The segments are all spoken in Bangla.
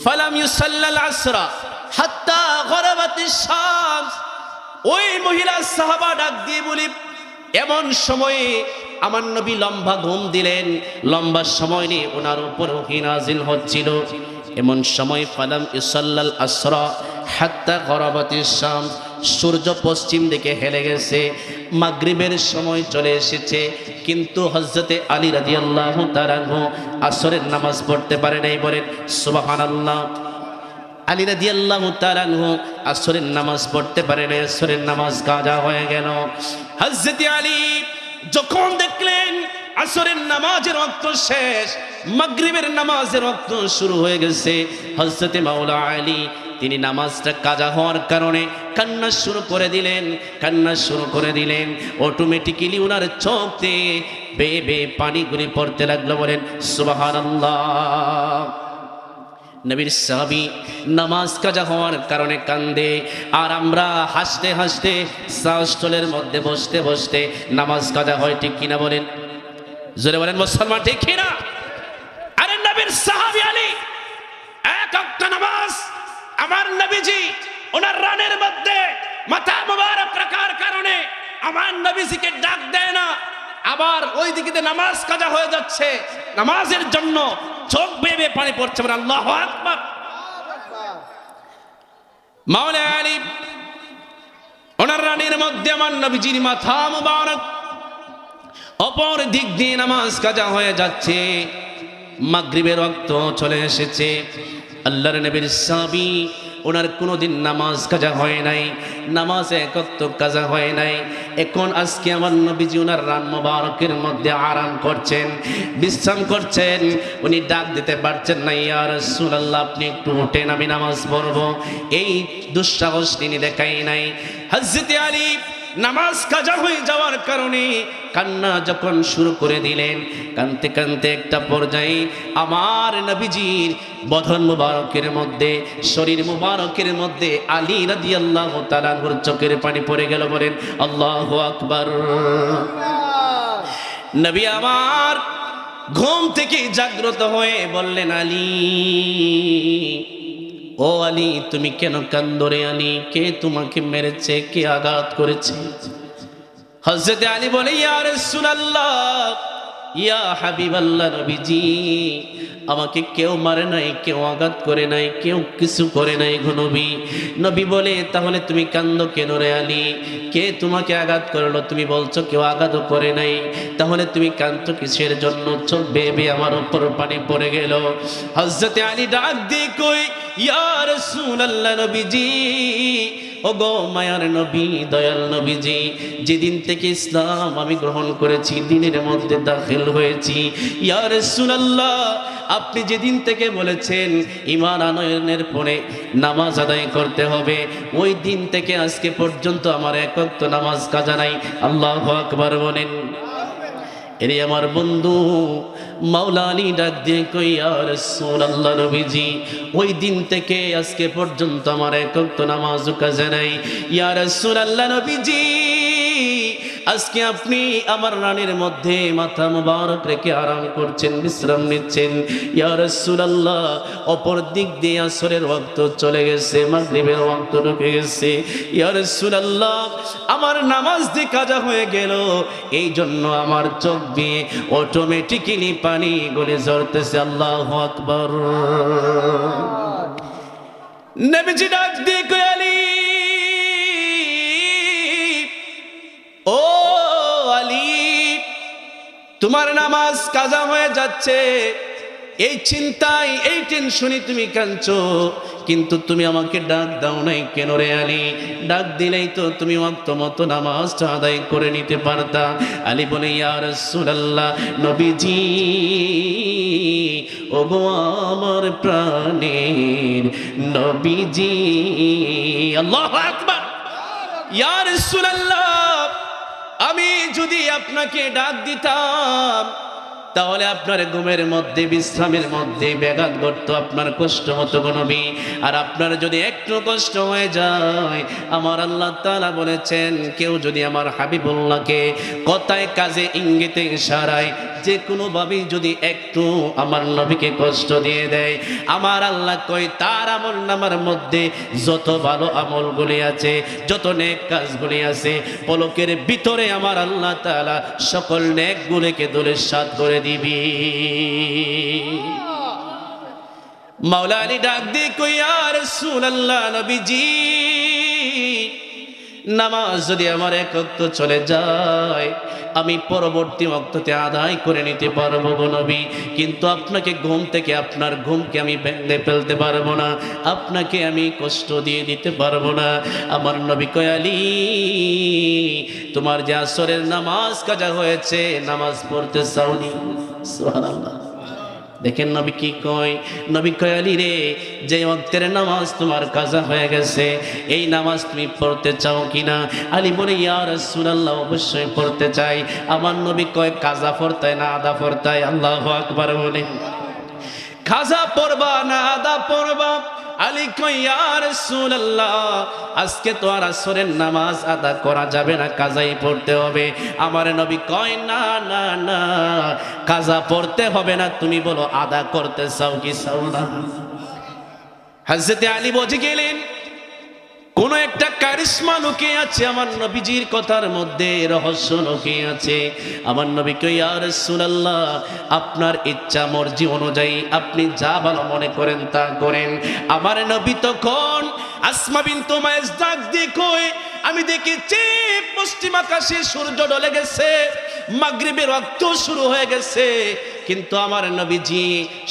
ফালাম ইউসাল্লাল আসরা হাত্তা গরাবাতিশ শামস। ওই মহিলা সাহাবা ডাক দিয়ে বলি, এমন সময়ে আমার নবী লম্বা ঘুম দিলেন, লম্বা সময় নিয়ে ওনার উপর ওহী নাজিল হচ্ছিল। এমন সময় ফালাম ইউসাল্লাল আসরা হাত্তা গরাবাতিশ শামস, সূর্য পশ্চিম দিকে হেলে গেছে, মাগরিবের সময় চলে এসেছে, কিন্তু হযরতে আলী রাদিয়াল্লাহু তাআলা আনহু আসরের নামাজ পড়তে পারে নাই। বলেন সুবহানাল্লাহ। আলী রাদিয়াল্লাহু তাআলা আনহু আসরের নামাজ পড়তে পারে নাই, আসরের নামাজ কাজা হয়ে গেল। হযরতে আলী যখন দেখলেন আসরের নামাজের ওয়াক্ত শেষ, মাগরিবের নামাজের ওয়াক্ত শুরু হয়ে গেছে, হযরতে মাওলা আলী তিনি নামাজটা কাজা হওয়ার কারণে কান্না শুরু করে দিলেন, কান্না শুরু করে দিলেন। অটোমেটিক্যালি ওনার চোখ দিয়ে বেয়ে বেয়ে পানিগুলি পড়তে লাগলো। বলেন সুবহানাল্লাহ। নবীর সাহাবী নামাজ কাজা হওয়ার কারণে কান্দে, আর আমরা হাসতে হাসতে সাহসটলের মধ্যে বসতে বসতে নামাজ কাজা হয়। ঠিক কিনা বলেন? জোরে বলেন মুসলমান, ঠিক কিনা? আরে নবীর সাহাবী আলী এক ওয়াক্ত নামাজ আমার নবীজি ওনার রানের মধ্যে মাথা মুবারক রাখার কারণে আমার নবীজিকে ডাক দেয় না। আবার ওই দিকে নামাজ কাজা হয়ে যাচ্ছে, নামাজের জন্য চোখ বেয়ে বেয়ে পানি পড়ছে। আল্লাহু আকবার। মাওলা আলী ওনার রানের মধ্যে আমার নবীজির মাথা মুবারক, অপর দিক দিয়ে নামাজ কাজা হয়ে যাচ্ছে, মাগরিবের ওয়াক্ত চলে এসেছে। আল্লাহর নবীর সাহাবী ওনার কোনোদিন নামাজ কাজা হয় নাই, নামাজে একত্র কাজা হয় নাই। এখন আজকে আমার নবীজি ওনার রান মুবারকের মধ্যে আরাম করছেন, বিশ্রাম করছেন। উনি ডাক দিতে পারছেন না, ইয়া রাসূলুল্লাহ আপনি একটু উঠেন, আমি নামাজ পড়বো। এই দুঃসাহস তিনি দেখাই নাই। হযরতে আলী নামাজ কাজা হয়ে যাওয়ার কারণে কান্না যখন শুরু করে দিলেন, কানতে কানতে একটা পর্যায়ে আমার নবীজির বদন মুবারকের মধ্যে, শরীর মুবারকের মধ্যে আলী রাদিয়াল্লাহু তাআলা আনহুর চোখের পানি পড়ে গেল। বলেন আল্লাহু আকবার। নবী আমার ঘুম থেকে জাগ্রত হয়ে বললেন, আলী, ও আলী তুমি কেন কান্দো রে আলী? কে তোমাকে মেরেছে, কে আঘাত করেছে? হযরতে আলী বলে, ইয়া রাসূলুল্লাহ, ইয়া হাবিবাল্লাহ, নবীজি আমাকে কেউ মারে নাই, কেউ আঘাত করে নাই, কেউ কিছু করে নাই গো নবী। নবী বলে, তাহলে তুমি কান্দো কেন রে আলী? কে তোমাকে আঘাত করলো? তুমি বলছো কেউ আঘাত করে নাই, তাহলে তুমি কান্দো কিসের জন্য? চোখ বেয়ে বেয়ে আমার উপর পানি পড়ে গেল। হযরতে আলী ডাক দিয়ে কই, ইয়া রাসূলুল্লাহ, নবীজি, ওগো মায়ার নবী, দয়াল নবীজি, যেদিন থেকে ইসলাম আমি গ্রহণ করেছি, দিনের মধ্যে দাখিল হয়েছি, ইয়া রাসূলুল্লাহ আপনি যেদিন থেকে বলেছেন ঈমান আনয়নের পরে নামাজ আদায় করতে হবে, ওই দিন থেকে আজকে পর্যন্ত আমার এক ওয়াক্ত নামাজ কাজা নাই। আল্লাহু আকবার বলেন। এরে আমার বন্ধু মাওলা আলী ডাক দিয়ে কই, ইয়া রাসূলুল্লাহ নবীজি ওই দিন থেকে আজকে পর্যন্ত আমার এক ওয়াক্ত নামাজ কাজা নাই। ইয়া রাসূলুল্লাহ নবীজি আজকে আপনি আমার রানের মধ্যে মাথা মুবারক রেখে আরাম করছেন, বিশ্রাম নিচ্ছেন। ইয়া রাসূলুল্লাহ অপর দিক দিয়ে আসরের ওয়াক্ত চলে গেছে, মাগরিবের ওয়াক্ত ঢুকে গেছে। ইয়া রাসূলুল্লাহ আমার নামাজ দিয়ে কাজা হয়ে গেল, এই জন্য আমার চোখ দিয়ে অটোমেটিক্যালি পানি গলে ঝরতেছে। আল্লাহু আকবার। নবীজি ডাক দিয়ে কই, আলী, ও আলী, তোমার নামাজ কাজা হয়ে যাচ্ছে, এই চিন্তায় এই টেনশনে তুমি কাঁদছো, কিন্তু তুমি আমাকে ডাক দাও নাই কেন রে আলী? ডাক দিলেই তো তুমি ওয়াক্ত মতো নামাজটা আদায় করে নিতে পারতা। আলী বলে, ইয়া রাসূলুল্লাহ নবীজি, ওগো আমার প্রাণের নবীজি। আল্লাহু আকবার। ইয়া রাসূলুল্লাহ আমি যদি আপনাকে ডাক দিতাম তাহলে আপনার ঘুমের মধ্যে, বিশ্রামের মধ্যে ব্যাঘাত ঘটতো, আপনার কষ্ট হতো গো নবী। আর আপনার যদি একটু কষ্ট হয়ে যায়, আমার আল্লাহ তাআলা বলেছেন কেউ যদি আমার হাবিবুল্লাহকে কথায় কাজে ইঙ্গিতে ইশারায় যে কোনো ভাবেই যদি একটু আমার নবীকে কষ্ট দিয়ে দেয়, আমার আল্লাহ কয় তার আমল নামার মধ্যে যত ভালো আমলগুলি আছে, যত নেক কাজগুলি আছে, পলকের ভিতরে আমার আল্লাহ তাআলা সকল নেকগুলিকে ধূলিসাৎ করে দিবি। মাওলা আলী ডাক দিয়ে কই ইয়া রাসূলুল্লাহ, নবীজি নামাজ যদি আমার এক ওয়াক্ত চলে যায়, আমি পরবর্তী ওয়াক্ততে আদায় করে নিতে পারবো গো নবী, কিন্তু আপনাকে ঘুম থেকে আপনার ঘুমকে আমি ভেঙে ফেলতে পারবো না, আপনাকে আমি কষ্ট দিয়ে দিতে পারবো না। আমার নবী কয় আলী, তোমার যে আসরের নামাজ কাজা হয়েছে, নামাজ পড়তে চাওনি। সুবহানাল্লাহ। দেখেন নবী কি কয়, নবী কয় আলী রে, যে ওয়াক্তের নামাজ তোমার কাজা হয়ে গেছে, এই নামাজ তুমি পড়তে চাও কিনা? আলী বলে ইয়া রাসূলুল্লাহ, অবশ্যই পড়তে চাই। আমার নবী কয় কাজা পড়তায় না আদা পড়তায়? আল্লাহু আকবার বলেন। কাজা পড়বা না আদা পড়বা? আলী কয় ইয়া রাসূলুল্লাহ, আজকে তো আর আসরের নামাজ আদা করা যাবে না, কাজাই পড়তে হবে। আমার নবী কয় না না না, কাজা পড়তে হবে না, তুমি বলো আদা করতে চাও কি চাও না? হযরত আলী বুঝে গেলেন কোন একটা কারিশমা লুকিয়ে আছে, আমার নবীজির কথার মধ্যে রহস্য লুকিয়ে আছে। আমার নবী কয় ইয়া রাসূলুল্লাহ, আপনার ইচ্ছা মর্জি অনুযায়ী আপনি যা ভালো মনে করেন তা করেন। আমার নবী তখন আসমা বিনতে উমাইস ডাক দিয়ে কয়, আমি দেখেছি পশ্চিম আকাশে সূর্য ডলে গেছে, মাগরিবের ওয়াক্ত শুরু হয়ে গেছে, কিন্তু আমার নবীজি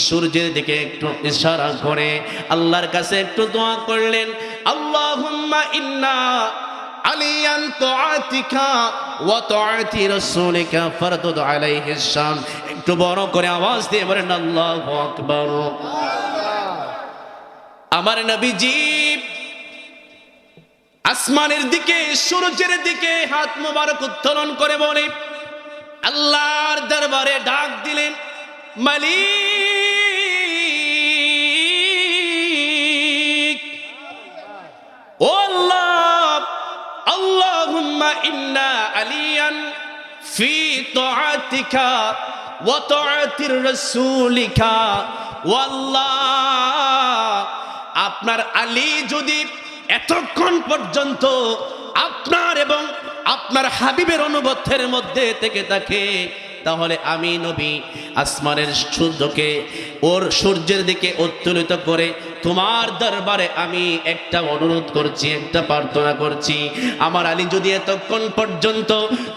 সূর্যের দিকে একটু ইশারা করে আল্লাহর কাছে একটু দোয়া করলেন, আল্লাহুম্মা ইন্না আলিয়ান তুআতিকা ওয়া তুআতি রাসূলিকা ফারদুদ আলাইহিস শাম। একটু বড় করে আওয়াজ দিয়ে বলেন আল্লাহু আকবার। আমার নবীজি আসমানের দিকে সূর্যের দিকে হাত মোবারক উত্তোলন করে বলে আল্লাহর দরবারে ডাক দিলেন, মালিক ও আল্লাহ, আল্লাহুম্মা ইন্না আলিয়ান ফি তুআতিকা ওয়া তুআতির রাসূলিকা। ও আল্লাহ, আপনার আলী যদি এতক্ষণ পর্যন্ত আপনার এবং আপনার হাবিবের অনুগত্যের মধ্যে থেকে থাকে, তাহলে আমি নবী আসমানের সূর্যকে ওর সূর্যের দিকে উত্তোলিত করে তোমার দরবারে আমি একটা অনুরোধ করছি, একটা প্রার্থনা করছি, আমার আলী যদি এতক্ষণ পর্যন্ত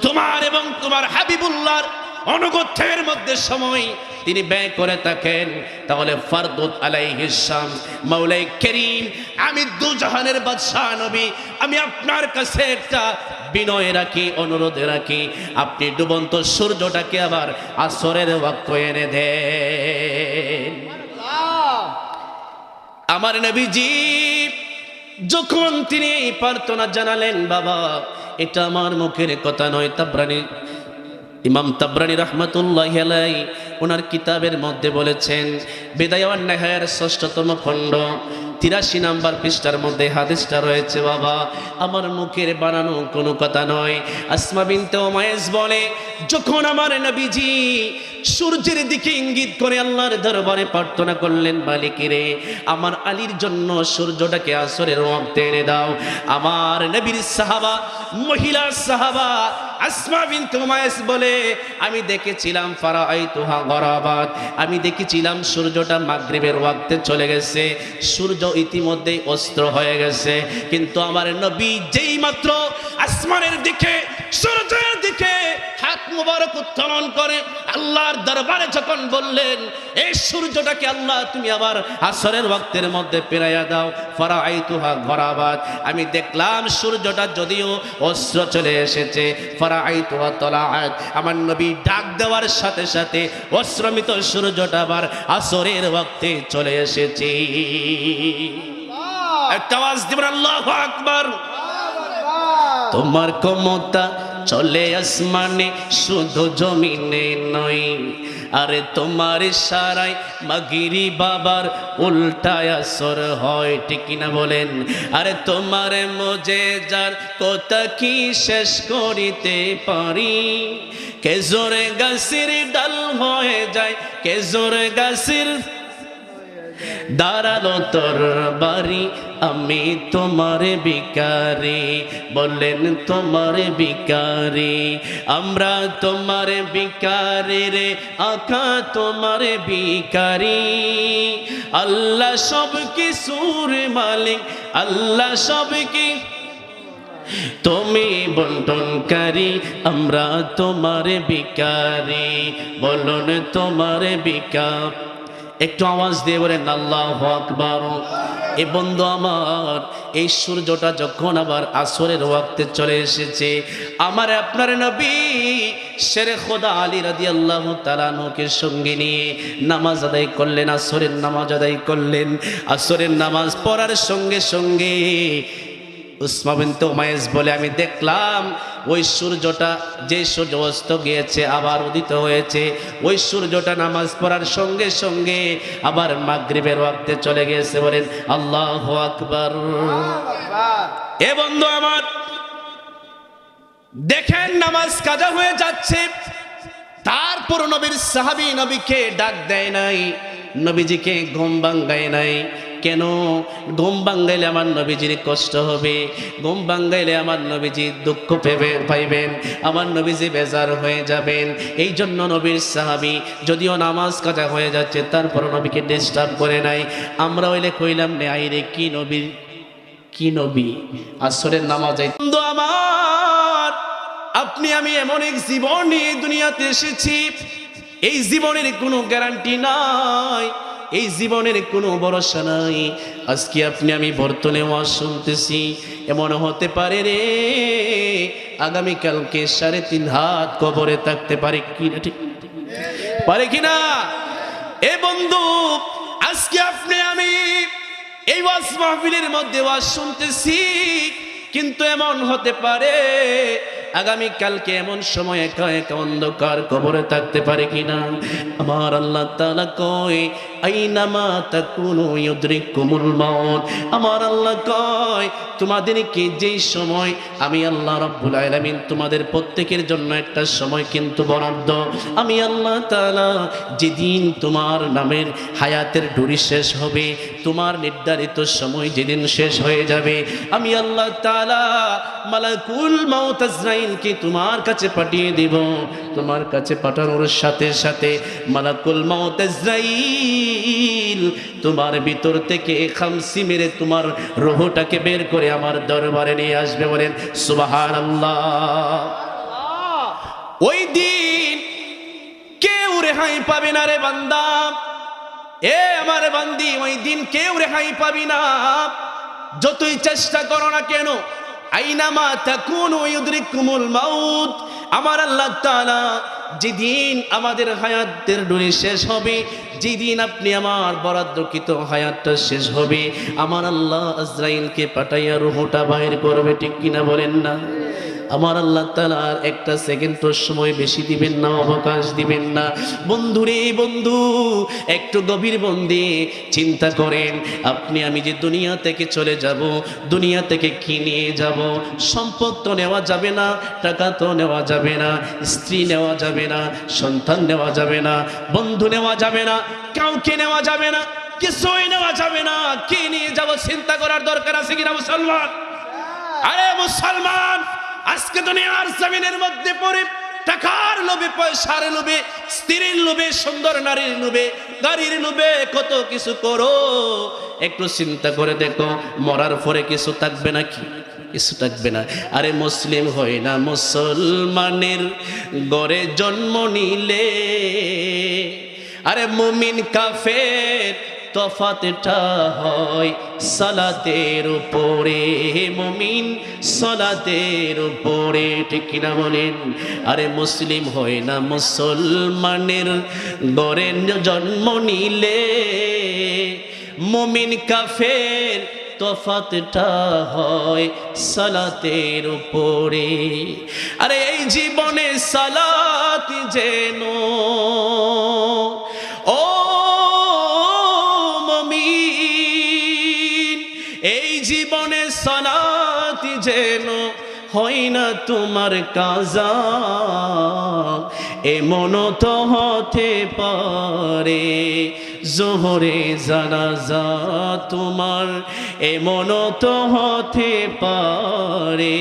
তোমার এবং তোমার হাবিবুল্লাহর অনুগত্যের মধ্যে সময় তিনি ব্যয় করে থাকেন, তাহলে ফারদুদ আলাইহিস শাম। মাওলাই করিম, আমি দুজাহানের বাদশাহ নবী, আমি আপনার কাছে একটা বিনয় রাখি, অনুরোধ রাখি, আপনি ডুবন্ত সূর্যটাকে আবার আসরের ওয়াক্ত এনে দেন। আমার নবীজি যখন তিনি এই প্রার্থনা জানালেন, বাবা এটা আমার মুখের কথা নয়, তাবরানী ইমাম তাবরানী রাহমাতুল্লাহি আলাইহি ওনার কিতাবের মধ্যে বলেছেন, বিদায় ওয়ান নিহায়ার ৬ষ্ঠতম খণ্ড ৮৩ নাম্বার পৃষ্ঠার মধ্যে হাদিসটা রয়েছে। বাবা আমার মুখের বানানো কোনো কথা নয়। আসমা বিনতে উমাইস বলে, যখন আমার নবীজি সূর্যের দিকে ইঙ্গিত করে আল্লাহর দরবারে প্রার্থনা করলেন, মালিক রে, আমার আলীর জন্য সূর্যটাকে আসরের ওয়াক্তে এনে দাও। আমার নবীর সাহাবা, মহিলা সাহাবা আসমা বিনতে উমাইস বলে, আমি দেখেছিলাম ফারাআইতুহা গরাবাত, আমি দেখেছিলাম সূর্যটা মাগরিবের ওয়াক্তে চলে গেছে, সূর্য ইতিমধ্যেই অস্ত হয়ে গেছে, কিন্তু আমার নবী যেই মাত্র আসমানের দিকে সূর্যের দিকে হাত মুবারক উত্তোলন করে আল্লাহর দরবারে যখন বললেন, এই সূর্যটাকে আল্লাহ তুমি আবার আসরের ওয়াক্তের মধ্যে ফিরাইয়া দাও, ফারাআইতুহা গরাবাত, আমি দেখলাম সূর্যটা যদিও অস্ত চলে এসেছে, ফারাআইতুহা তালাআত, আমার নবী ডাক দেওয়ার সাথে সাথে অস্ত্রমিত সূর্যটা আবার আসরের ওয়াক্তে চলে এসেছে। একটা আওয়াজ দিবেন আল্লাহু আকবার। তোমার ক্ষমতা চলে আসমানে শুধু জমিনে নয়। আরে তোমার ইশারায় মাগিরি বাবার উল্টায় আসর হয়, ঠিক কিনা বলেন? আরে তোমার মুজিজার কথা কি শেষ করিতে পারি? কে জোরে গাছের ডাল হয়ে যায়, কে জোরে গাছের দাঁড়ালো তোর বাড়ি। আমি তোমার ভিখারি, বলেন তোমার ভিখারি। আমরা তোমার ভিখারি রে আকা, তোমার ভিখারি। আল্লাহ সব কিছুর মালিক, আল্লাহ সব কি তুমি বন্টনকারী। আমরা তোমার ভিখারি, বলুন তোমার ভিখার। একটু আওয়াজ দিয়ে বলেন আল্লাহু আকবার। এ বন্ধু আমার, এই সূর্যটা যখন আবার আসরের ওয়াক্তে চলে এসেছে, আমার আপনার নবী শেরে খোদা আলী রাদিয়াল্লাহু তাআলা আনহুকে সঙ্গে নিয়ে নামাজ আদায় করলেন, আসরের নামাজ আদায় করলেন। আসরের নামাজ পড়ার সঙ্গে সঙ্গে উসমা বিনত উমাইস বলে, আমি দেখলাম ওই সূর্যটা, যে সূর্য অস্ত গিয়েছে আবার উদিত হয়েছে, ওই সূর্যটা নামাজ পড়ার সঙ্গে সঙ্গে আবার মাগরিবের ওয়াক্তে চলে গিয়েছে। বলেন আল্লাহু আকবার। এ বন্ধু আমার, দেখেন নামাজ কাজা হয়ে যাচ্ছে, তারপর নবীর সাহাবী নবীকে ডাক দেয় নাই, নবীজিকে ঘুম ভাঙায় নাই। কেন? ঘুম ভাঙাইলে আমার নবীজির কষ্ট হবে, ঘুম ভাঙাইলে আমার নবীজি দুঃখ পাইবেন, আমার নবীজি বেজার হয়ে যাবেন। এই জন্য নবীর সাহাবী যদিও নামাজ কাজা হয়ে যাচ্ছে, তারপর নবীকে ডিস্টার্ব করে নাই। আমরা হইলে কইলাম নে আইরে কি নবী, কি নবী আসরের নামাজে। বন্ধু আমার, আপনি আমি এমন এক জীবন নিয়ে দুনিয়াতে এসেছি, এই জীবনের কোনো গ্যারান্টি নাই, এই জীবনের কোনো ভরসা নাই। আজকে আপনি আমি বর্তমানে ওয়াজ শুনতেছি, এমন হতে পারে রে আগামীকালকে 3.5 হাত কবরে থাকতে পারে কিনা, ঠিক পারে কিনা? এ বন্ধু, আজকে আপনি আমি এই ওয়াজ মাহফিলের মধ্যে ওয়াজ শুনতেছি, কিন্তু এমন হতে পারে আগামী কালকে এমন সময় একা একা অন্ধকার কবরে থাকতে পারে কিনা। আমার আল্লাহ তাআলা কয় আইনামা তাকুনু ইউদরিকুমুল মাউত। আমার আল্লাহ কয় তোমাদেরকে যেই সময় আমি আল্লাহ রাব্বুল আলামিন তোমাদের প্রত্যেকের জন্য একটা সময় কিন্তু বরাদ্দ। আমি আল্লাহ তাআলা যেদিন তোমার নামের হায়াতের ডুরি শেষ হবে, তোমার নির্ধারিত সময় যেদিন শেষ হয়ে যাবে, আমি আল্লাহ তাআলা মালাকুল মাউত আজরাইলকে তোমার কাছে পাঠিয়ে দেব। তোমার কাছে পাঠানোর সাথে সাথে মালাকুল মাউত আজরাইল তোমার ভিতর থেকে খামসি মেরে তোমার রূহটাকে বের করে আমার দরবারে নিয়ে আসবে। বলেন সুবহানাল্লাহ। ওই দিন কেউ রেহাই পাবে না রে বান্দা, এ আমার বান্দি, ওই দিন কেউ রেহাই পাবি না, যতই চেষ্টা করো না কেন। আইনামা তাকুনু ইউদরিকুমুল মাউত। আমার আল্লাহ তাআলা যেদিন আমাদের হায়াতের ডুরি শেষ হবে, যেদিন আপনি আমার বরাদ্দকৃত হায়াতটা শেষ হবে, আমার আল্লাহ আজরাইলকে পাঠাইয়া রূহটা বাইর করবে, ঠিক কিনা বলেন না? আমার আল্লাহ তাআলা একটা সেকেন্ডের সময় বেশি দিবেন না, অবকাশ দিবেন না। বন্ধুরে বন্ধু, একটু গভীর বন্দি চিন্তা করেন, আপনি আমি যে দুনিয়া থেকে চলে যাব, দুনিয়া থেকে কি নিয়ে যাব? সম্পদ তো নেওয়া যাবে না, টাকা তো নেওয়া যাবে না, স্ত্রী নেওয়া যাবে না, সন্তান নেওয়া যাবে না, বন্ধু নেওয়া যাবে না, কাউকে নেওয়া যাবে না, কিছুই নেওয়া যাবে না। কি নিয়ে যাব চিন্তা করার দরকার আছে কিনা মুসলমান? আরে মুসলমান, আজকে দুনিয়ার জমিনের মধ্যে পড়ে টাকার লোভে, পয়সার লোভে, স্ত্রীর লোভে, সুন্দর নারীর লোভে, গাড়ির লোভে কত কিছু করো। একটু চিন্তা করে দেখো, মরার পরে কিছু থাকবে নাকি? কিছু থাকবে না। আরে মুসলিম হয় না মুসলমানের ঘরে জন্ম নিলে, আরে মুমিন কাফের তফাতটা হয় সালাতের উপরে, মুমিন সালাতের উপরে, ঠিক কিনা বলেন? আরে মুসলিম হয় না মুসলমানের ঘরে জন্ম নিলে, মুমিন কাফের তফাতটা হয় সালাতের উপরে। আরে এই জীবনে সালাত যেন ও মুমিন, এই জীবনে সালাত যেন হয় না তোমার কাজা, এমন তো হতে পারে জোহরে জানাজা তোমার, এমন তো হতে পারে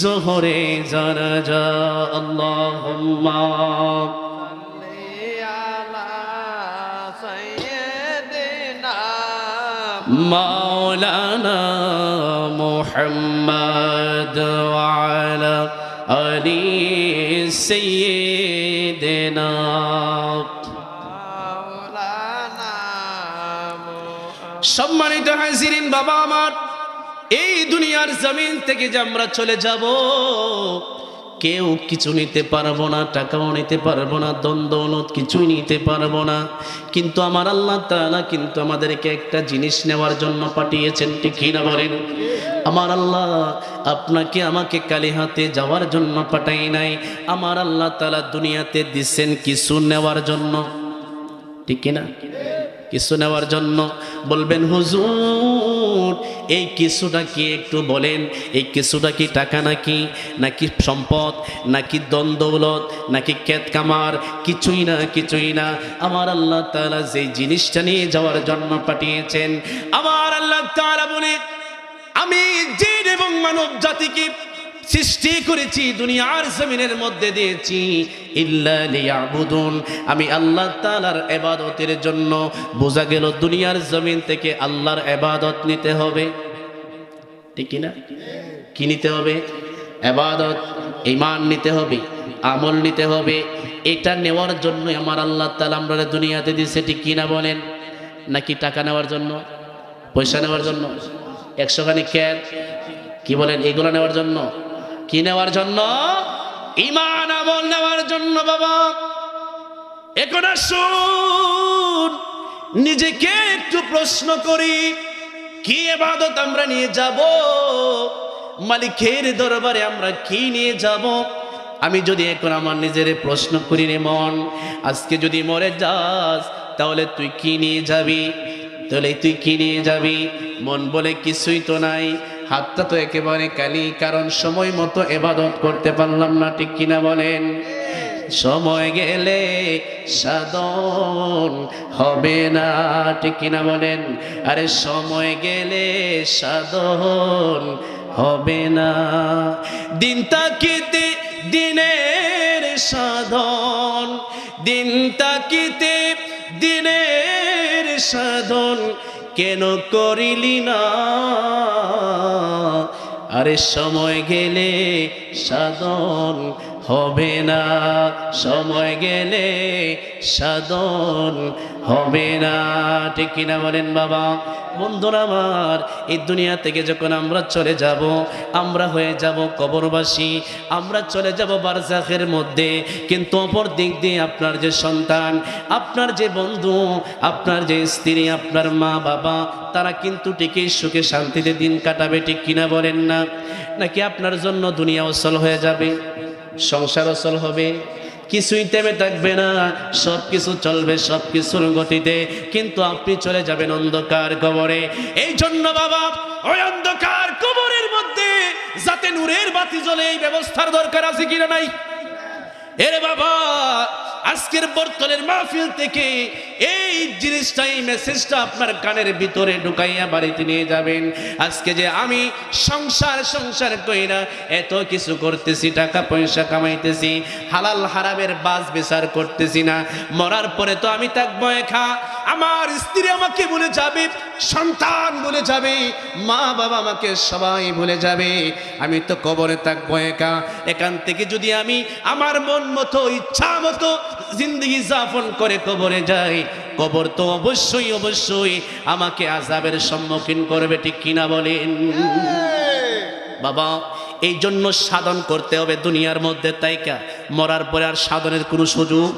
জোহরে জানাজা। আল্লাহুম্মা মাওলানা মুহাম্মদ ওয়া আলা আলি সাইয়্যিদিনা। সম্মানিত হাজিরিন, বাবা আমার, এই দুনিয়ার জমিন থেকে যে আমরা চলে যাব, কেউ কিছু নিতে পারবো না, টাকাও নিতে পারবো না, দ্বন্দ্ব কিছুই নিতে পারবো না। কিন্তু আমার আল্লাহ তাআলা কিন্তু আমাদেরকে একটা জিনিস নেওয়ার জন্য পাঠিয়েছেন, ঠিক কি না বলেন? আমার আল্লাহ আপনাকে আমাকে কালি হাতে যাওয়ার জন্য পাঠাই নাই। আমার আল্লাহ তাআলা দুনিয়াতে দিচ্ছেন কিছু নেওয়ার জন্য, ঠিক কি না? কিছু নেওয়ার জন্য। বলবেন হুজুর এই কিছুটা কি একটু বলেন, এই কিছুটা কি টাকা নাকি, নাকি সম্পদ, নাকি দ্বন্দ্বলত, নাকি ক্ষেত কামার? কিছুই না, কিছুই না। আমার আল্লাহ তাআলা যেই জিনিসটা নিয়ে যাওয়ার জন্য পাঠিয়েছেন, আমার আল্লাহ তাআলা বলে আমি জিন এবং মানব জাতিকে সৃষ্টি করেছি, দুনিয়ার জমিনের মধ্যে দিয়েছি ইল্লা লিয়াবুদুন, আমি আল্লাহ তাআলার ইবাদতের জন্য। বোঝা গেল দুনিয়ার জমিন থেকে আল্লাহর ইবাদত নিতে হবে, ঠিক কি না? কি নিতে হবে? ইবাদত, ঈমান নিতে হবে, আমল নিতে হবে। এটা নেওয়ার জন্য আমার আল্লাহ তাআলা আমরা দুনিয়াতে দিয়েছে, ঠিক কি না বলেন? নাকি টাকা নেওয়ার জন্য, পয়সা নেওয়ার জন্য, 100 খানি খেত, কি বলেন, এগুলো নেওয়ার জন্য? কি নেওয়ার জন্য? ঈমান আমল নেওয়ার জন্য। বাবা এখন আসুন নিজেকে একটু প্রশ্ন করি, কি ইবাদত আমরা নিয়ে যাব? মালিকের দরবারে আমরা কি নিয়ে যাব? আমি যদি এখন আমার নিজের প্রশ্ন করি রে মন, আজকে যদি মরে যাস তাহলে তুই কি নিয়ে যাবি? তাহলে তুই কি নিয়ে যাবি? মন বলে কিছুই তো নাই, হাতটা তো একেবারে কালি, কারণ সময় মতো ইবাদত করতে পারলাম না, ঠিক কিনা বলেন? সময় গেলে সাধন হবে না, ঠিক কিনা বলেন? আরে সময় গেলে সাধন হবে না। দিন তাকিতে দিনের সাধন, দিন তাকিতে দিনের সাধন কেন করিলি না? আরে সময় গেলে সাধন হবে না, সময় গেলে সাধন হবে না, ঠিক কিনা বলেন? বাবা বন্ধুরা আমার, এই দুনিয়া থেকে যখন আমরা চলে যাব, আমরা হয়ে যাব কবরবাসী, আমরা চলে যাব বারজাখের মধ্যে। কিন্তু অপর দিক দিয়ে আপনার যে সন্তান, আপনার যে বন্ধু, আপনার যে স্ত্রী, আপনার মা বাবা, তারা কিন্তু ঠিকই সুখে শান্তিতে দিন কাটাবে, ঠিক কিনা বলেন না? নাকি আপনার জন্য দুনিয়া অচল হয়ে যাবে, সংসার অচল হবে, কিছুই থেমে থাকবে না, সব কিছু চলবে সব কিছুর গতিতে, কিন্তু আপনি চলে যাবেন অন্ধকার কবরে। এই জন্য বাবা ওই অন্ধকার কবরের মধ্যে যাতে নূরের বাতি জ্বলে, এই ব্যবস্থার দরকার আছে কিনা নাই? এরে বাবা আজকের বর্তলের মাহফিল থেকে এই জিনিসটা, এই মেসেজটা আপনার কানের ভিতরে ঢুকাইয়া বাড়িতে নিয়ে যাবেন। আজকে যে আমি সংসার কইরা এত কিছু করতেছি, টাকা পয়সা কামাইতেছি, হালাল হারামের বাজ বিচার করতেছি না, মরার পরে তো আমি থাকবো একা, আমার স্ত্রী আমাকে ভুলে যাবে, সন্তান ভুলে যাবে, মা বাবা আমাকে সবাই ভুলে যাবে, আমি তো কবরে থাকবো একা। এখান থেকে যদি আমি আমার মন মতো ইচ্ছা মতো জিন্দগি যাপন করে কবরে যাই, কবর তো অবশ্যই অবশ্যই আমাকে আযাবের সম্মুখীন করবে, ঠিক কিনা বলেন? বাবা এই জন্য সাধন করতে হবে দুনিয়ার মধ্যে, তাইকা মরার পরে আর সাধনের কোনো সুযোগ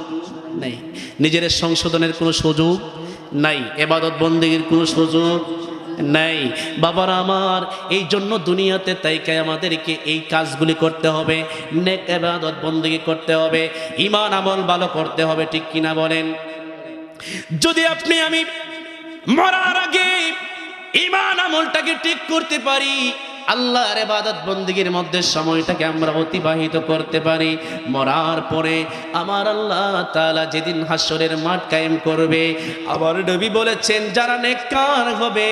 নেই, নিজের সংশোধনের কোনো সুযোগ নাই, ইবাদত বন্দেগীর কোনো সুযোগ নাই। বাবারা আমার, এই জন্য দুনিয়াতে তাইকায় আমাদেরকে এই কাজগুলি করতে হবে, নেক ইবাদত বন্দেগী করতে হবে, ঈমান আমল ভালো করতে হবে, ঠিক কিনা বলেন? যদি আপনি আমি মরার আগে ঈমান আমলটাকে ঠিক করতে পারি, আল্লাহর ইবাদত বন্দেগীর মধ্যে সময়টাকে আমরা অতিবাহিত করতে পারি, মরার পরে আমার আল্লাহ তাআলা যেদিন হাসরের মাঠ কায়েম করবে, আমার নবী বলেছেন যারা নেককার হবে,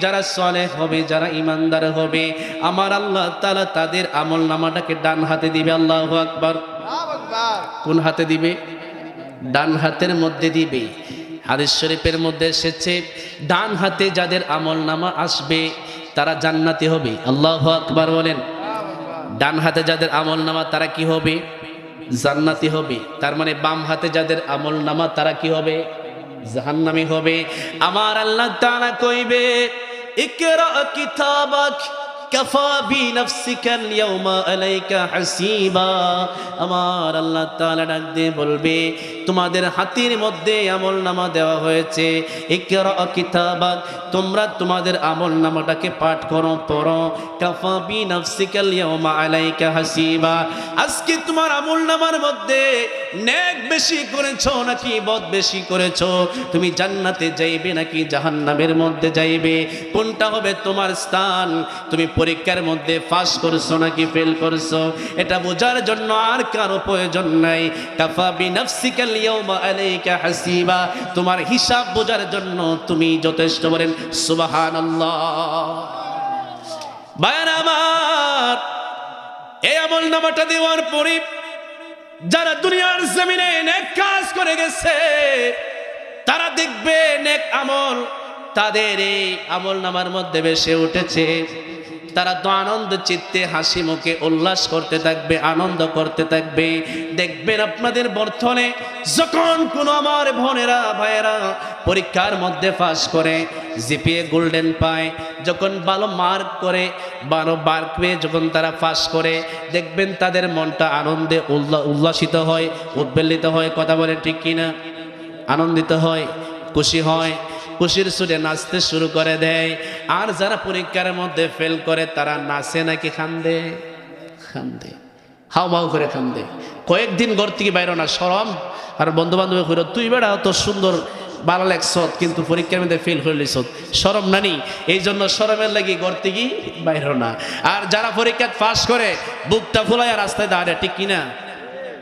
যারা সালেহ হবে, যারা ঈমানদার হবে, আমার আল্লাহ তাআলা তাদের আমলনামাটাকে ডান হাতে দিবে। আল্লাহু আকবার। কোন হাতে দিবে? ডান হাতের মধ্যে দিবে। হাদিস শরীফের মধ্যে এসেছে ডান হাতে যাদের আমলনামা আসবে তারা জান্নাতি হবে। আল্লাহু আকবার বলেন। ডান হাতে যাদের আমলনামা তারা কি হবে? জান্নাতি হবে। তার মানে বাম হাতে যাদের আমলনামা তারা কি হবে? জাহান্নামী হবে। আমার আল্লাহ তাআলা কইবে ইকরা কিতাবাক কাফা বিনাফসিকাল ইয়াউমা আলাইকা হাসিবা। আমার আল্লাহ তাআলা ডাক দিয়ে বলবে তোমাদের হাতের মধ্যে আমলনামা দেওয়া হয়েছে, ইকরা কিতাবাক, তোমরা তোমাদের আমলনামাটাকে পাঠ করো, পড়ো। কাফা বিনাফসিকাল ইয়াউমা আলাইকা হাসিবা, আজকে তোমার আমলনামার মধ্যে নেক বেশি করেছো নাকি বদ বেশি করেছো, তুমি জান্নাতে যাইবে নাকি জাহান্নামের মধ্যে যাইবে, কোনটা হবে তোমার স্থান, তুমি পরীক্ষার মধ্যে পাস করছো নাকি ফেল করছো, এটা বোঝার জন্য আর কারো প্রয়োজন নাই। কাফা বিনাফসিকাল ইয়াউমা আলাইকা হাসিবা, তোমার হিসাব বোঝার জন্য তুমি যথেষ্ট। বলেন সুবহানাল্লাহ। ভাইরা আমার, এই আমলনামাটা দেওয়ার পরে যারা দুনিয়ার জমিনে নেক কাজ করে গেছে তারা দেখবে নেক আমল তাদের এই আমলনামার মধ্যে ভেসে উঠেছে। তারা তো আনন্দ চিত্তে হাসি মুখে উল্লাস করতে থাকবে, আনন্দ করতে থাকবে। দেখবেন আপনাদের বর্তমানে যখন কোনো আমার বোনেরা ভাইয়েরা পরীক্ষার মধ্যে পাস করে, জিপিএ গোল্ডেন পায়, যখন ভালো মার্ক করে, ভালো মার্ক পেয়ে যখন তারা পাস করে, দেখবেন তাদের মনটা আনন্দে উল্লাসিত হয়, উদ্বেলিত হয়। কথা বলে ঠিক কিনা? আনন্দিত হয়, খুশি হয়, খুশির সুরে নাচতে শুরু করে দেয়। আর যারা পরীক্ষার মধ্যে ফেল করে তারা নাচে নাকি কান্দে? কান্দে, হাও মাও করে কান্দে। কয়েকদিন ঘর থেকে বাইর না, শরম। আর বন্ধু বান্ধব কইল তুই বেড়া অত সুন্দর ভালো লাগছ কিন্তু পরীক্ষার মধ্যে ফেল করে লিছ, শরম নানি? এই জন্য শরমের লাগি ঘর থেকে বাইর না। আর যারা পরীক্ষা পাস করে বুকটা ফুলায় রাস্তায় দাঁড়ায়, ঠিক কিনা?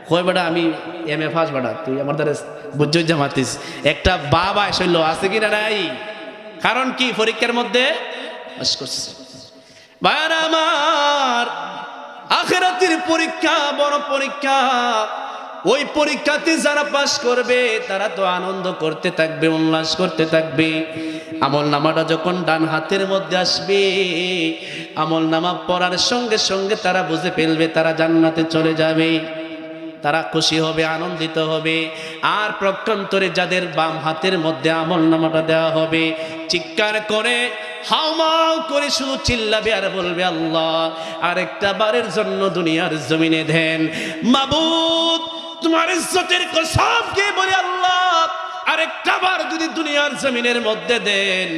কয় বেটা আমি এমএ পাস, বেটা তুই আমার দ্বারা বুঝ্য জামাতিস। একটা বাবা শৈল আছে কিনা? নাই। কারণ কি? পরীক্ষার মধ্যে পাস করছে। ভাইরা আমার, আখিরাতের পরীক্ষা বড় পরীক্ষা। ওই পরীক্ষাতে যারা পাস করবে তারা তো আনন্দ করতে থাকবে, উল্লাস করতে থাকবে। আমলনামাটা যখন ডান হাতের মধ্যে আসবে, আমলনামা পড়ার সঙ্গে সঙ্গে তারা বুঝে ফেলবে তারা জান্নাতে চলে যাবে। তারা খুশি হবে, আনন্দিত হবে। আর প্রক্ষান্তরে যাদের বাম হাতের মধ্যে আমলনামাটা দেওয়া হবে, চিৎকার করে হাউমাউ করে শুধু চিল্লাবে আর বলবে আল্লাহ আরেকটা বারের জন্য দুনিয়ার জমিনে দেন। মাবুদ তোমার ইজ্জতের কসম কে বলে আল্লাহ আরেকটা বার যদি দুনিয়ার জমিনের মধ্যে দেন,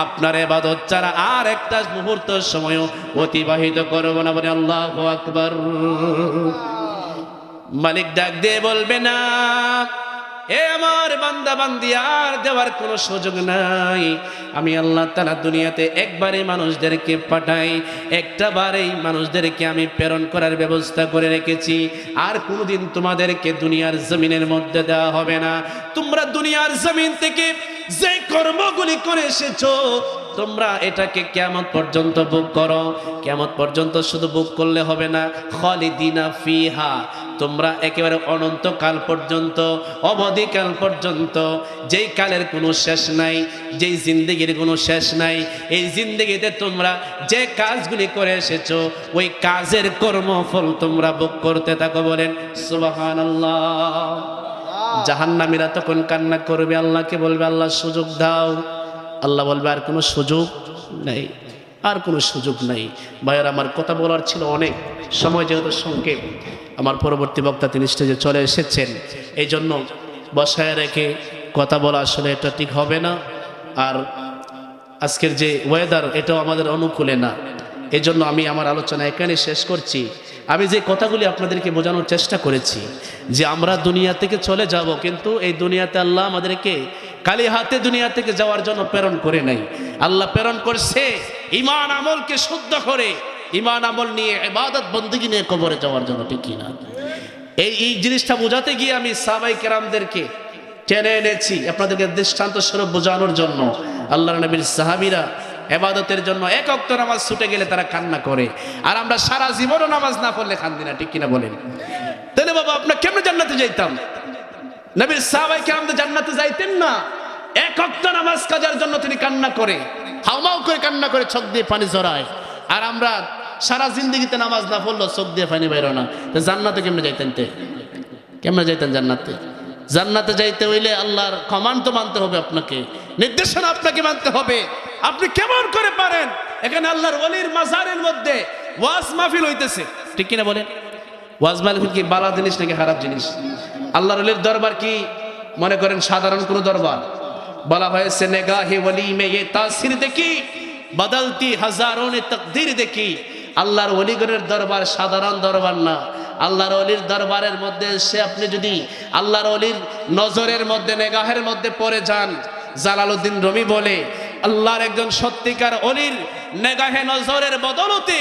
আপনার ইবাদত ছাড়া আর একটা মুহূর্ত সময় অতিবাহিত করব না। বলে আল্লাহু আকবার। মালিক ডাক দিয়ে বলবে না, এ আমার বান্দা বান্দি আর দেওয়ার কোনো সুযোগ নাই। আমি আল্লাহ তাআলা দুনিয়াতে একবারে মানুষদেরকে পাঠাই, একটা বারেই মানুষদেরকে আমি প্রেরণ করার ব্যবস্থা করে রেখেছি। আর কোনোদিন তোমাদেরকে দুনিয়ার জমিনের মধ্যে দেওয়া হবে না। তোমরা দুনিয়ার জমিন থেকে যে কর্মগুলি করে এসেছো তোমরা এটাকে কিয়ামত পর্যন্ত ভোগ করো। কিয়ামত পর্যন্ত শুধু ভোগ করলে হবে না, খালিদিনা ফিহা, তোমরা একেবারে অনন্তকাল পর্যন্ত, অবধিকাল পর্যন্ত, যেই কালের কোনো শেষ নাই, যেই জিন্দেগির কোনো শেষ নাই, এই জিন্দেগিতে তোমরা যে কাজগুলি করে এসেছো ওই কাজের কর্মফল তোমরা ভোগ করতে থাকো। বলেন সুবহানাল্লাহ। জাহান্নামীরা তখন কান্না করবে, আল্লাহকে বলবে আল্লাহ সুযোগ দাও। আল্লাহ বলবে আর কোনো সুযোগ নেই, আর কোনো সুযোগ নাই। ভাইয়ের আমার কথা বলার ছিল অনেক, সময় যেহেতু সংক্ষেপ, আমার পরবর্তী বক্তা তিনি স্টেজে চলে এসেছেন, এই জন্য বসায় রেখে কথা বলা আসলে এটা ঠিক হবে না। আর আজকের যে ওয়েদার এটাও আমাদের অনুকূলে না। এজন্য আমি আমার আলোচনা এখানে শেষ করছি। আমি যে কথাগুলি আপনাদেরকে বোঝানোর চেষ্টা করেছি যে আমরা দুনিয়া থেকে চলে যাব, কিন্তু এই দুনিয়াতে আল্লাহ আমাদেরকে খালি হাতে দুনিয়া থেকে যাওয়ার জন্য প্রেরণ করে নাই। আল্লাহ প্রেরণ করছে ঈমান আমলকে শুদ্ধ করে, ঈমান আমল নিয়ে ইবাদত বন্দেগী নিয়ে কবরে যাওয়ার জন্য, ঠিক কি না? এই জিনিসটা বোঝাতে গিয়ে আমি সাহাবায়ে কেরামদেরকে টেনে এনেছি আপনাদেরকে দৃষ্টান্ত স্বরূপ বোঝানোর জন্য। আল্লাহর নবীর সাহাবীরা ইবাদতের জন্য এক ওয়াক্ত নামাজ ছুটে গেলে তারা কান্না করে, আর আমরা সারা জীবনও নামাজ না পড়লে কান্দি না, ঠিক কিনা বলেন? তাহলে বাবা আপনার কেমনে জান্নাতে যাইতাম? নবীর সাহাবায়ে কেরামদের জান্নাতে যাইতেন না, এক ওয়াক্ত নামাজ কাজার জন্য তিনি কান্না করে, হাউমাউ করে কান্না করে, চোখ দিয়ে পানি ঝরায়। আর আমরা সারা জিন্দগিতে নামাজ না পড়লো, চোখ দিয়ে পানি বেরো না। তো জান্নাতে কেমনে যাইতেন? কেমনে যাইতেন জান্নাতে? জান্নাতে যাইতে হইলে আল্লাহর কমান্ড তো মানতে হবে, আপনাকে নির্দেশনা আপনাকে মানতে হবে। আপনি কেমন করে পারেন? এখানে আল্লাহর ওলির মাজারের মধ্যে ওয়াজ মাহফিল হইতেছে, ঠিক কিনা বলেন? ওয়াজ মাহফিল কি বালা জিনিস নাকি খারাপ জিনিস? আল্লাহর ওলির দরবার কি মনে করেন সাধারণ কোনো দরবার? বলা হয়েছে নেগাহে ওলি মে ये तासीर देखी बदलती हजारों ने तकदीर देखी। আল্লাহর ওলিগণের দরবার সাধারণ দরবার না। আল্লাহর ওলির দরবারের মধ্যে সে আপনি যদি আল্লাহর ওলির নজরের মধ্যে, নেগাহের মধ্যে পড়ে যান, জালালউদ্দিন রুমি বলে আল্লাহর একজন সত্যিকার ওলির নেগাহে নজরের বদলতে,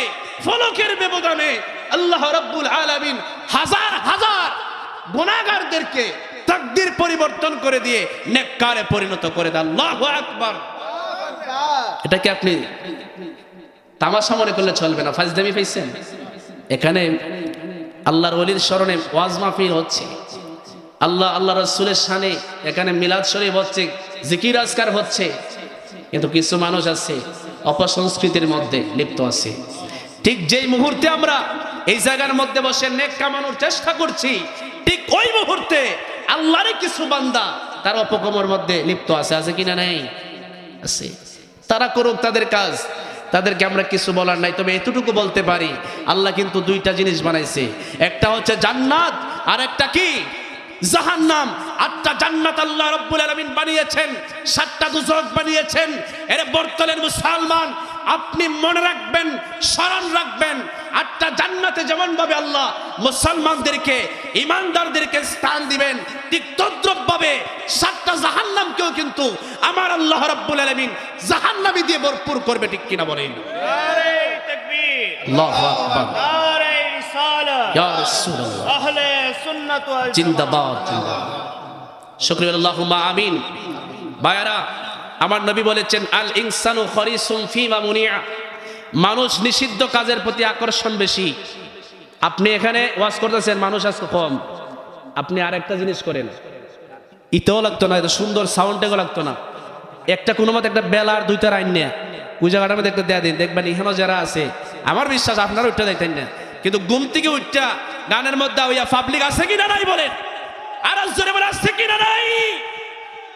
ফলকের ব্যবধানে আল্লাহ রাব্বুল আলামিন হাজার হাজার গুনাহগারদেরকে তাকদীর পরিবর্তন করে দিয়ে নেককারে পরিণত করে দেয়। আল্লাহু আকবার। এটাকে আপনি তামাশা মনে করলে চলবে না, ফাজদামি পাইছেন? এখানে আল্লাহর ওলির স্মরণে ওয়াজ মাহফিল হচ্ছে, আল্লাহ রাসূলের শানে এখানে মিলাদ শরীফ হচ্ছে, জিকির আজকার হচ্ছে, কিন্তু কিছু মানুষ আছে অপসংস্কৃতির মধ্যে লিপ্ত আছে। ঠিক যেই মুহূর্তে আমরা এই জায়গার মধ্যে বসে নেক কামানোর চেষ্টা করছি, ঠিক ওই মুহূর্তে আল্লাহর কিছু বান্দা তার অপকর্মের মধ্যে লিপ্ত আছে। আছে কিনা? নাই, আছে। তারা করুক তাদের কাজ, তাদেরকে আমরা কিছু বলার নাই। তবে এতটুকু বলতে পারি, আল্লাহ কিন্তু দুইটা জিনিস বানাইছে, একটা হচ্ছে জান্নাত আর একটা কি? জাহান্নাম। 8টা জান্নাত আল্লাহ রাব্বুল আলামিন বানিয়েছেন, 7টা দুজক বানিয়েছেন। এর বর্তমানের মুসলমান আপনি মনে রাখবেন, স্মরণ রাখবেন, 8টা জান্নাতে যেমন ভাবে আল্লাহ মুসলমানদেরকে, ইমানদারদেরকে স্থান দিবেন, ঠিক তদ্রুপভাবে 7টা জাহান্নামকেও কিন্তু আমার আল্লাহ রাব্বুল আলামিন জাহান্নামী দিয়ে ভরপুর করবে, ঠিক কিনা বলেন? নারে তাকবীর, আল্লাহু আকবার, নারে রিসালাত, ইয়া রাসূলুল্লাহ, আহলে সুন্নাত ওয়াল জিন্দাবাদ, জিন্দাবাদ। শুকরিয়া, আল্লাহুম্মা আমিন। ভাইরা, আমার নবী বলেছেন আল ইনসানু খরিসুম ফিমা মুনিয়া, মানুষ নিষিদ্ধ কাজের প্রতি আকর্ষণ বেশি। আপনি এখানে ওয়াজ করতেছেন, মানুষ আজকে কম। আপনি আরেকটা জিনিস করেন, ইতেও লাগতো না, এত সুন্দর সাউন্ডেও লাগতো না, একটা কোনো মত একটা বেলার 2টা লাইন নেয়া ওই জায়গাটার মধ্যে একটা দেয়া দিন, দেখবেন এখানে যারা আছে, আমার বিশ্বাস আপনারা ওইটা দেখতেন না, কিন্তু ঘুম থেকে উঠটা গানের মধ্যে ওইয়া পাবলিক আছে কিনা নাই বলেন? আর জোরে বলে আছে কিনা নাই?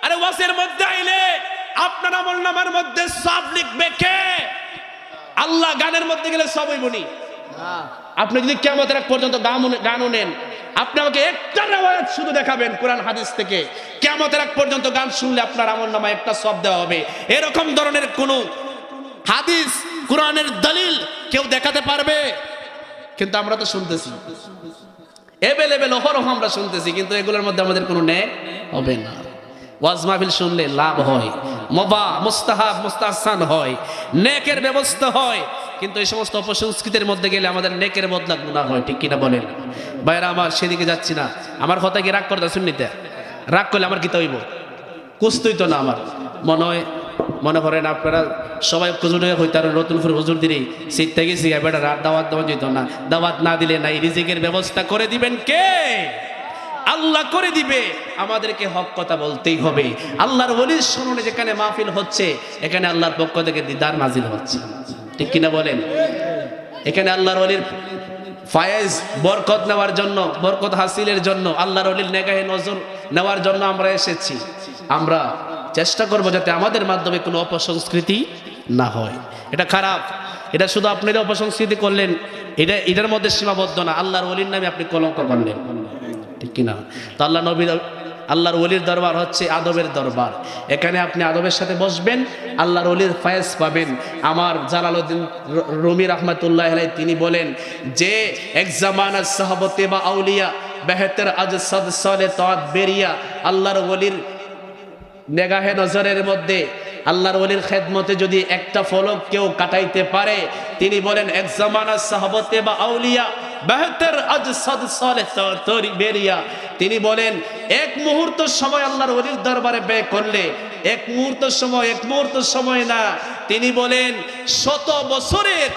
আরে ওয়াজের মধ্যে আইলে আপনার আমল নামার মধ্যে সব লিখবে কে? আল্লাহ। গানের মধ্যে গেলে সবই বনি। আপনি যদি কিয়ামতের আগ পর্যন্ত গানও নেন, আপনি আমাকে একটা রিওয়ায়াত শুধু দেখাবেন কোরআন হাদিস থেকে, কিয়ামতের আগ পর্যন্ত গান শুনলে আপনার আমল নামায় একটা সব দেওয়া হবে। এরকম ধরনের কোন হাদিস, কোরআনের দলিল কেউ দেখাতে পারবে? কিন্তু আমরা তো শুনতেছি এভেলেবেল, অহরহ আমরা শুনতেছি, কিন্তু এগুলোর মধ্যে আমাদের কোনো ন্যায় হবে না। ওয়াজ মাহফিল শুনলে লাভ হয়, মুবাহ, মুস্তাহাব, মুস্তাহসান হয়, নেকের ব্যবস্থা হয়, কিন্তু এই সমস্ত অপসংস্কৃতির মধ্যে গেলে আমাদের নেকের বদলা গুনাহ হয়, ঠিক কিনা বলেন? ভাইরা আমার, সেদিকে যাচ্ছি না। আমার কথা কি রাগ করতে শুননিতে? রাগ করলে আমার কি হইব? কুস্তুই তো না আমার মনে করেন আপনারা সবাই হুজুরে হইতার, নতুন করে হুজুর দিলেই শীত থেকে বেটা রাত দাওয়াত দেওয়া যেত না, দাওয়াত না দিলে নাই, রিজিকের ব্যবস্থা করে দিবেন কে? আল্লাহ করে দিবে। আমাদেরকে হক কথা বলতেই হবে। আল্লাহর ওলির স্মরণে যেখানে মাহফিল হচ্ছে, এখানে আল্লাহর পক্ষ থেকে দিদার নাজিল হচ্ছে, ঠিক কিনা বলেন? এখানে আল্লাহর ওলির ফায়েজ বরকত নেওয়ার জন্য, বরকত হাসিলের জন্য, আল্লাহর ওলির নেগাহে নজর নেওয়ার জন্য আমরা এসেছি। আমরা চেষ্টা করব যাতে আমাদের মাধ্যমে কোনো অপসংস্কৃতি না হয়। এটা খারাপ, এটা শুধু আপনারা অপসংস্কৃতি করলেন, এটার মধ্যে সীমাবদ্ধ না, আল্লাহর ওলির নামে আপনি কলঙ্ক করলেন, ঠিক কিনা? তো আল্লাহ নবীর আল্লাহর ওলির দরবার হচ্ছে আদবের দরবার। এখানে আপনি আদবের সাথে বসবেন, আল্লাহর ওলির ফয়েজ পাবেন। আমার জালালউদ্দিন রুমি রহমতুল্লাহ আলাইহি তিনি বলেন যে এক জামানা সাহাবতে বা আউলিয়া বেহতর আজ সদ সালে তাত বেরিয়া, আল্লাহর ওলির নেগাহে নজরের মধ্যে আল্লাহর ওলির খেদমতে যদি একটা ফলক কেউ কাটাইতে পারে, তিনি বলেন এক জামানা সাহাবতে বা আউলিয়া বেহতর আজ সদ সালে তাত বেরিয়া, তিনি বলেন এক মুহূর্ত সময় আল্লাহর ওলির দরবারে ব্যয় করলে, এক মুহূর্ত সময় না, তিনি বলেন 100 বছরের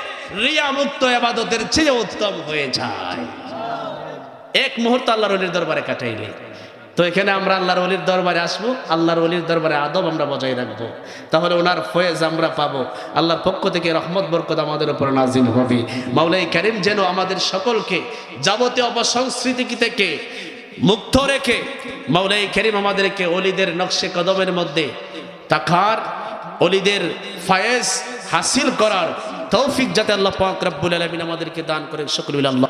রিয়া মুক্ত ইবাদতের চেয়ে উত্তম হয়ে যায় এক মুহূর্ত আল্লাহর ওলির দরবারে কাটাইলে। তো এখানে আমরা আল্লাহর ওলির দরবারে আসবো, আল্লাহর ওলির দরবারে আদব আমরা বজায় রাখবো, তাহলে ওনার ফয়েজ আমরা পাবো। আল্লাহর পক্ষ থেকে রহমত বরকত আমাদের উপর নাজিল হবে। মাওলাই কারীম যেন আমাদের সকলকে যাবতীয় অপসংস্কৃতি থেকে মুক্ত রেখে মাওলাই কারীম আমাদেরকে ওলিদের নকশে কদমের মধ্যে তাকার, ওলিদের ফয়েজ হাসিল করার তৌফিক যাতে আল্লাহ পাক রব্বুল আলামিন আমাদেরকে দান করেন। শুকর বিল্লাহ।